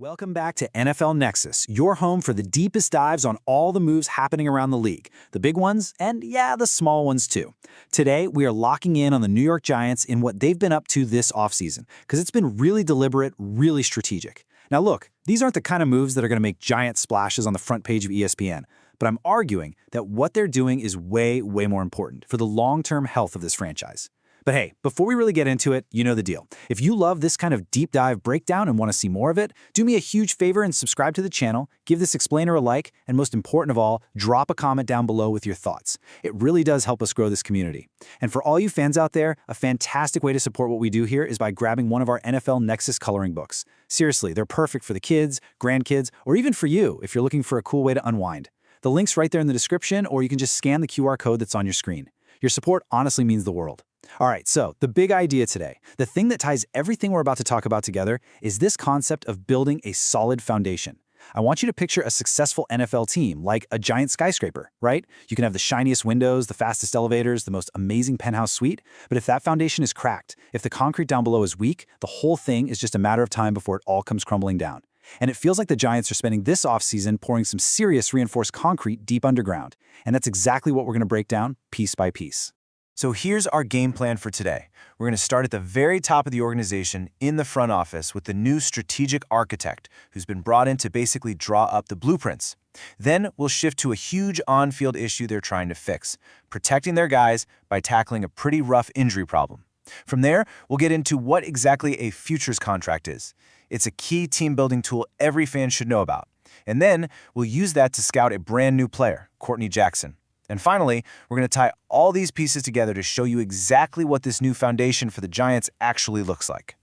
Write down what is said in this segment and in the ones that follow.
Welcome back to NFL Nexus, your home for the deepest dives on all the moves happening around the league, the big ones, and yeah, the small ones too. Today, we are locking in on the New York Giants in what they've been up to this offseason, because it's been really deliberate, really strategic. Now look, these aren't the kind of moves that are going to make giant splashes on the front page of ESPN, but I'm arguing that what they're doing is way more important for the long-term health of this franchise. But hey, before we really get into it, you know the deal. If you love this kind of deep dive breakdown and want to see more of it, do me a huge favor and subscribe to the channel, give this explainer a like, and most important of all, drop a comment down below with your thoughts. It really does help us grow this community. And for all you fans out there, a fantastic way to support what we do here is by grabbing one of our NFL Nexus coloring books. Seriously, they're perfect for the kids, grandkids, or even for you if you're looking for a cool way to unwind. The link's right there in the description, or you can just scan the QR code that's on your screen. Your support honestly means the world. All right, so the big idea today, the thing that ties everything we're about to talk about together, is this concept of building a solid foundation. I want you to picture a successful NFL team, like a giant skyscraper, right? You can have the shiniest windows, the fastest elevators, the most amazing penthouse suite, but if that foundation is cracked, if the concrete down below is weak, the whole thing is just a matter of time before it all comes crumbling down. And it feels like the Giants are spending this offseason pouring some serious reinforced concrete deep underground. And that's exactly what we're going to break down piece by piece. So here's our game plan for today. We're going to start at the very top of the organization in the front office with the new strategic architect who's been brought in to basically draw up the blueprints. Then we'll shift to a huge on-field issue they're trying to fix, protecting their guys by tackling a pretty rough injury problem. From there, we'll get into what exactly a futures contract is. It's a key team-building tool every fan should know about. And then we'll use that to scout a brand new player, Courtney Jackson. And finally, we're going to tie all these pieces together to show you exactly what this new foundation for the Giants actually looks like.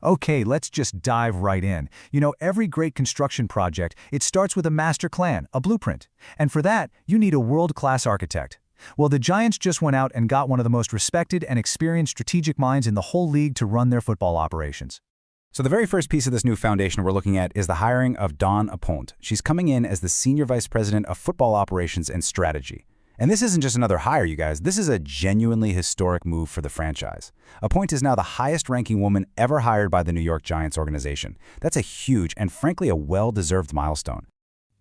Okay, let's just dive right in. You know, every great construction project, it starts with a master plan, a blueprint. And for that, you need a world-class architect. Well, the Giants just went out and got one of the most respected and experienced strategic minds in the whole league to run their football operations. So the very first piece of this new foundation we're looking at is the hiring of Dawn Aponte. She's coming in as the Senior Vice President of Football Operations and Strategy. And this isn't just another hire, you guys. This is a genuinely historic move for the franchise. Aponte is now the highest-ranking woman ever hired by the New York Giants organization. That's a huge and frankly a well-deserved milestone.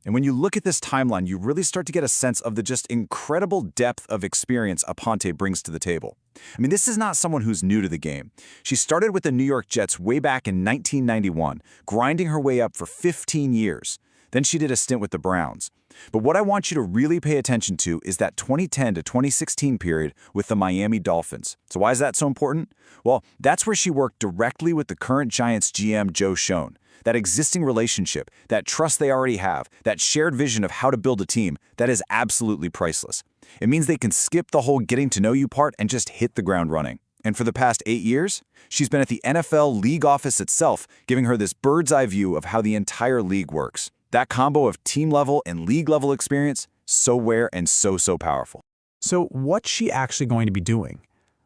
And when you look at this timeline, you really start to get a sense of the just incredible depth of experience Aponte brings to the table. I mean, this is not someone who's new to the game. She started with the New York Jets way back in 1991, grinding her way up for 15 years. Then she did a stint with the Browns. But what I want you to really pay attention to is that 2010 to 2016 period with the Miami Dolphins. So why is that so important? Well, that's where she worked directly with the current Giants GM Joe Schoen. That existing relationship, that trust they already have, that shared vision of how to build a team, that is absolutely priceless. It means they can skip the whole getting to know you part and just hit the ground running. And for the past 8 years, she's been at the NFL league office itself, giving her this bird's eye view of how the entire league works. That combo of team-level and league-level experience, so rare and so powerful. So what's she actually going to be doing?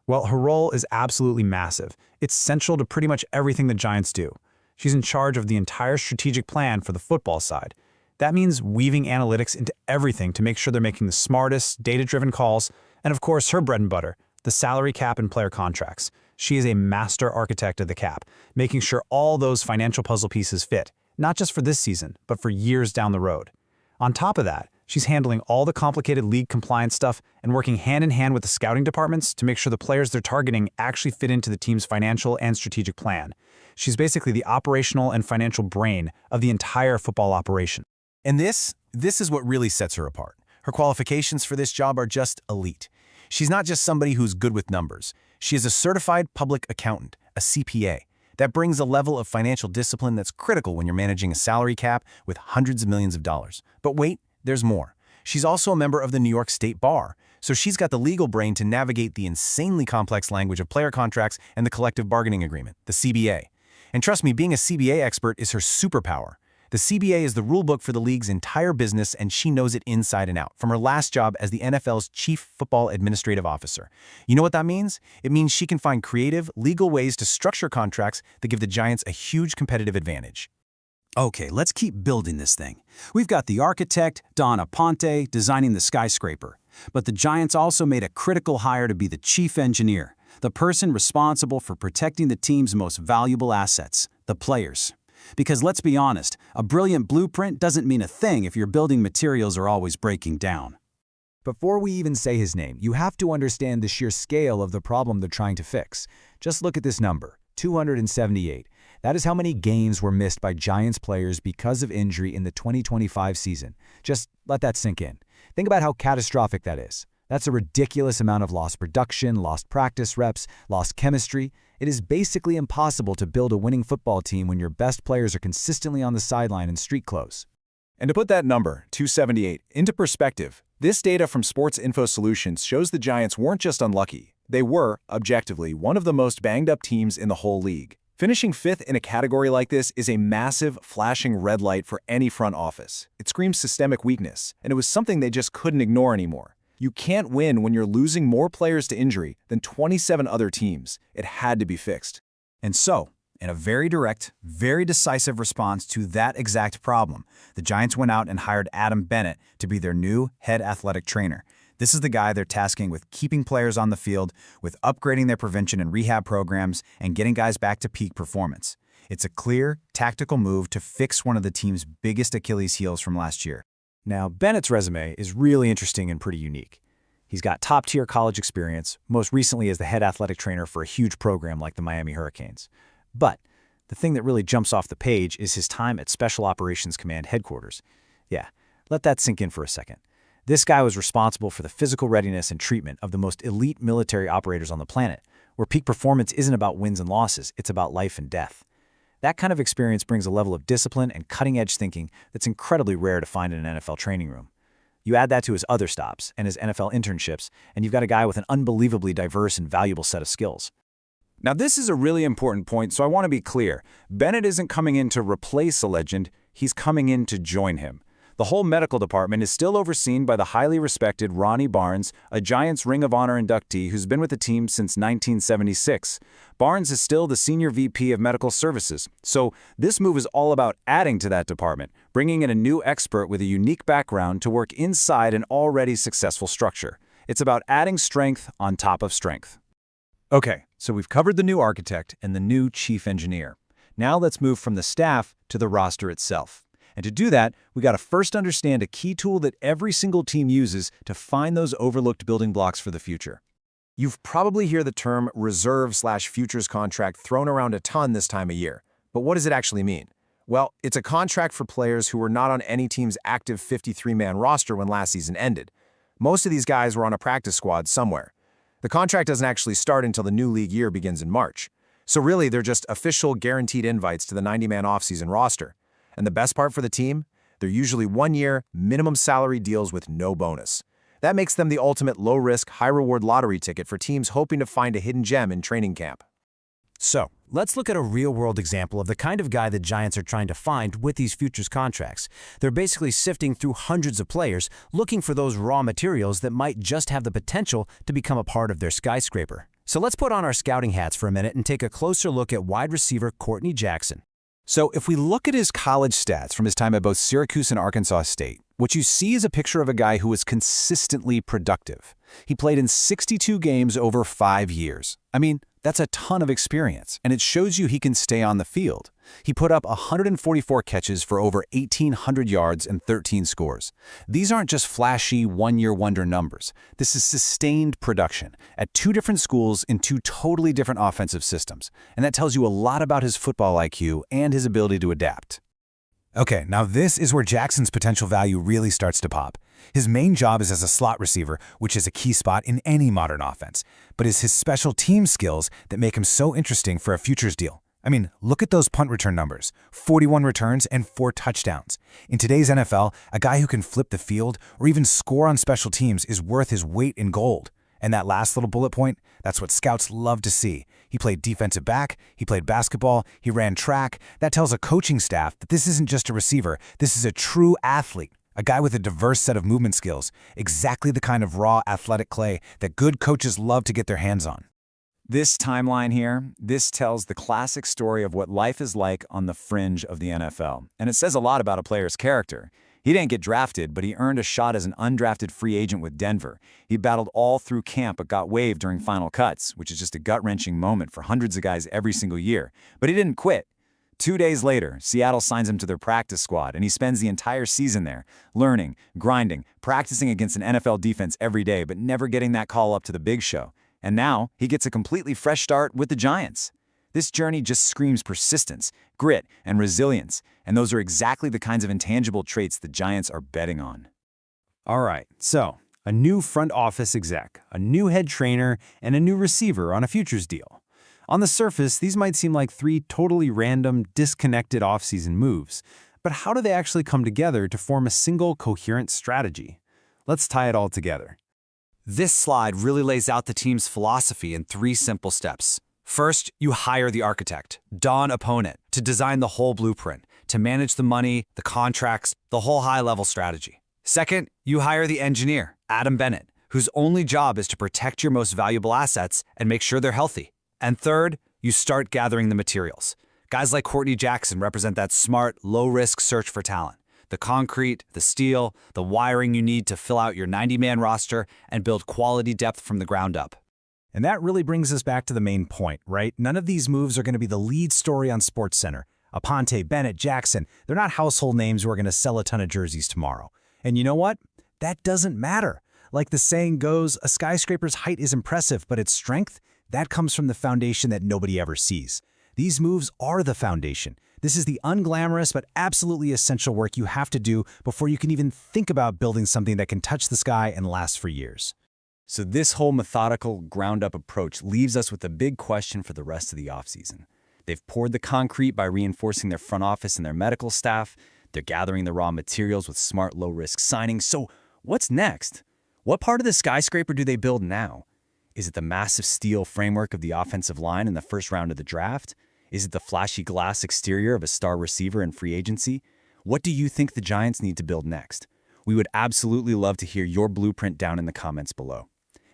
Well, her role is absolutely massive. It's central to pretty much everything the Giants do. She's in charge of the entire strategic plan for the football side. That means weaving analytics into everything to make sure they're making the smartest, data-driven calls, and of course, her bread and butter, the salary cap and player contracts. She is a master architect of the cap, making sure all those financial puzzle pieces fit. Not just for this season, but for years down the road. On top of that, she's handling all the complicated league compliance stuff and working hand-in-hand with the scouting departments to make sure the players they're targeting actually fit into the team's financial and strategic plan. She's basically the operational and financial brain of the entire football operation. And this is what really sets her apart. Her qualifications for this job are just elite. She's not just somebody who's good with numbers. She is a certified public accountant, a CPA. That brings a level of financial discipline that's critical when you're managing a salary cap with hundreds of millions of dollars. But wait, there's more. She's also a member of the New York State Bar, so she's got the legal brain to navigate the insanely complex language of player contracts and the collective bargaining agreement, the CBA. And trust me, being a CBA expert is her superpower. The CBA is the rulebook for the league's entire business, and she knows it inside and out, from her last job as the NFL's Chief Football Administrative Officer. You know what that means? It means she can find creative, legal ways to structure contracts that give the Giants a huge competitive advantage. Okay, let's keep building this thing. We've got the architect, Dawn Aponte, designing the skyscraper. But the Giants also made a critical hire to be the chief engineer, the person responsible for protecting the team's most valuable assets, the players. Because let's be honest, a brilliant blueprint doesn't mean a thing if your building materials are always breaking down. Before we even say his name, you have to understand the sheer scale of the problem they're trying to fix. Just look at this number, 278. That is how many games were missed by Giants players because of injury in the 2025 season. Just let that sink in. Think about how catastrophic that is. That's a ridiculous amount of lost production, lost practice reps, lost chemistry. It is basically impossible to build a winning football team when your best players are consistently on the sideline in street clothes. And to put that number, 278, into perspective, this data from Sports Info Solutions shows the Giants weren't just unlucky. They were, objectively, one of the most banged-up teams in the whole league. Finishing fifth in a category like this is a massive, flashing red light for any front office. It screams systemic weakness, and it was something they just couldn't ignore anymore. You can't win when you're losing more players to injury than 27 other teams. It had to be fixed. And so, in a very direct, very decisive response to that exact problem, the Giants went out and hired Adam Bennett to be their new head athletic trainer. This is the guy they're tasking with keeping players on the field, with upgrading their prevention and rehab programs, and getting guys back to peak performance. It's a clear, tactical move to fix one of the team's biggest Achilles heels from last year. Now, Bennett's resume is really interesting and pretty unique. He's got top-tier college experience, most recently as the head athletic trainer for a huge program like the Miami Hurricanes. But the thing that really jumps off the page is his time at Special Operations Command headquarters. Yeah, let that sink in for a second. This guy was responsible for the physical readiness and treatment of the most elite military operators on the planet, where peak performance isn't about wins and losses, it's about life and death. That kind of experience brings a level of discipline and cutting-edge thinking that's incredibly rare to find in an NFL training room. You add that to his other stops and his NFL internships, and you've got a guy with an unbelievably diverse and valuable set of skills. Now, this is a really important point, so I want to be clear. Bennett isn't coming in to replace a legend, he's coming in to join him. The whole medical department is still overseen by the highly respected Ronnie Barnes, a Giants Ring of Honor inductee who's been with the team since 1976. Barnes is still the senior VP of Medical Services, so this move is all about adding to that department, bringing in a new expert with a unique background to work inside an already successful structure. It's about adding strength on top of strength. Okay, so we've covered the new architect and the new chief engineer. Now let's move from the staff to the roster itself. And to do that, we got to first understand a key tool that every single team uses to find those overlooked building blocks for the future. You've probably heard the term reserve/futures contract thrown around a ton this time of year. But what does it actually mean? Well, it's a contract for players who were not on any team's active 53-man roster when last season ended. Most of these guys were on a practice squad somewhere. The contract doesn't actually start until the new league year begins in March. So really, they're just official guaranteed invites to the 90-man offseason roster. And the best part for the team? They're usually one-year, minimum salary deals with no bonus. That makes them the ultimate low-risk, high-reward lottery ticket for teams hoping to find a hidden gem in training camp. So, let's look at a real-world example of the kind of guy the Giants are trying to find with these futures contracts. They're basically sifting through hundreds of players, looking for those raw materials that might just have the potential to become a part of their skyscraper. So let's put on our scouting hats for a minute and take a closer look at wide receiver Courtney Jackson. So if we look at his college stats from his time at both Syracuse and Arkansas State, what you see is a picture of a guy who was consistently productive. He played in 62 games over 5 years. I mean, that's a ton of experience, and it shows you he can stay on the field. He put up 144 catches for over 1,800 yards and 13 scores. These aren't just flashy one-year wonder numbers. This is sustained production at 2 different schools in 2 totally different offensive systems, and that tells you a lot about his football IQ and his ability to adapt. Okay, now this is where Jackson's potential value really starts to pop. His main job is as a slot receiver, which is a key spot in any modern offense, but it's his special team skills that make him so interesting for a futures deal. I mean, look at those punt return numbers, 41 returns and 4 touchdowns. In today's NFL, a guy who can flip the field or even score on special teams is worth his weight in gold. And that last little bullet point, that's what scouts love to see. He played defensive back, he played basketball, he ran track. That tells a coaching staff that this isn't just a receiver, this is a true athlete, a guy with a diverse set of movement skills, exactly the kind of raw athletic clay that good coaches love to get their hands on. This timeline here, this tells the classic story of what life is like on the fringe of the NFL. And it says a lot about a player's character. He didn't get drafted, but he earned a shot as an undrafted free agent with Denver. He battled all through camp but got waived during final cuts, which is just a gut-wrenching moment for hundreds of guys every single year. But he didn't quit. 2 days later, Seattle signs him to their practice squad, and he spends the entire season there, learning, grinding, practicing against an NFL defense every day, but never getting that call up to the big show. And now, he gets a completely fresh start with the Giants. This journey just screams persistence, grit, and resilience, and those are exactly the kinds of intangible traits the Giants are betting on. All right, so a new front office exec, a new head trainer, and a new receiver on a futures deal. On the surface, these might seem like 3 totally random, disconnected offseason moves, but how do they actually come together to form a single coherent strategy? Let's tie it all together. This slide really lays out the team's philosophy in 3 simple steps. First, you hire the architect, Don Opponent, to design the whole blueprint, to manage the money, the contracts, the whole high-level strategy. Second, you hire the engineer, Adam Bennett, whose only job is to protect your most valuable assets and make sure they're healthy. And third, you start gathering the materials. Guys like Courtney Jackson represent that smart, low-risk search for talent. The concrete, the steel, the wiring you need to fill out your 90-man roster and build quality depth from the ground up. And that really brings us back to the main point, right? None of these moves are going to be the lead story on SportsCenter. Aponte, Bennett, Jackson, they're not household names who are going to sell a ton of jerseys tomorrow. And you know what? That doesn't matter. Like the saying goes, a skyscraper's height is impressive, but its strength, that comes from the foundation that nobody ever sees. These moves are the foundation. This is the unglamorous but absolutely essential work you have to do before you can even think about building something that can touch the sky and last for years. So this whole methodical, ground-up approach leaves us with a big question for the rest of the offseason. They've poured the concrete by reinforcing their front office and their medical staff. They're gathering the raw materials with smart, low-risk signings. So what's next? What part of the skyscraper do they build now? Is it the massive steel framework of the offensive line in the first round of the draft? Is it the flashy glass exterior of a star receiver in free agency? What do you think the Giants need to build next? We would absolutely love to hear your blueprint down in the comments below.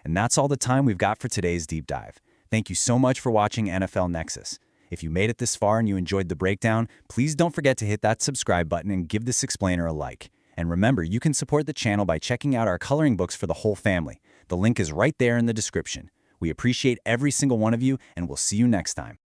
And that's all the time we've got for today's deep dive. Thank you so much for watching NFL Nexus. If you made it this far and you enjoyed the breakdown, please don't forget to hit that subscribe button and give this explainer a like. And remember, you can support the channel by checking out our coloring books for the whole family. The link is right there in the description. We appreciate every single one of you, and we'll see you next time.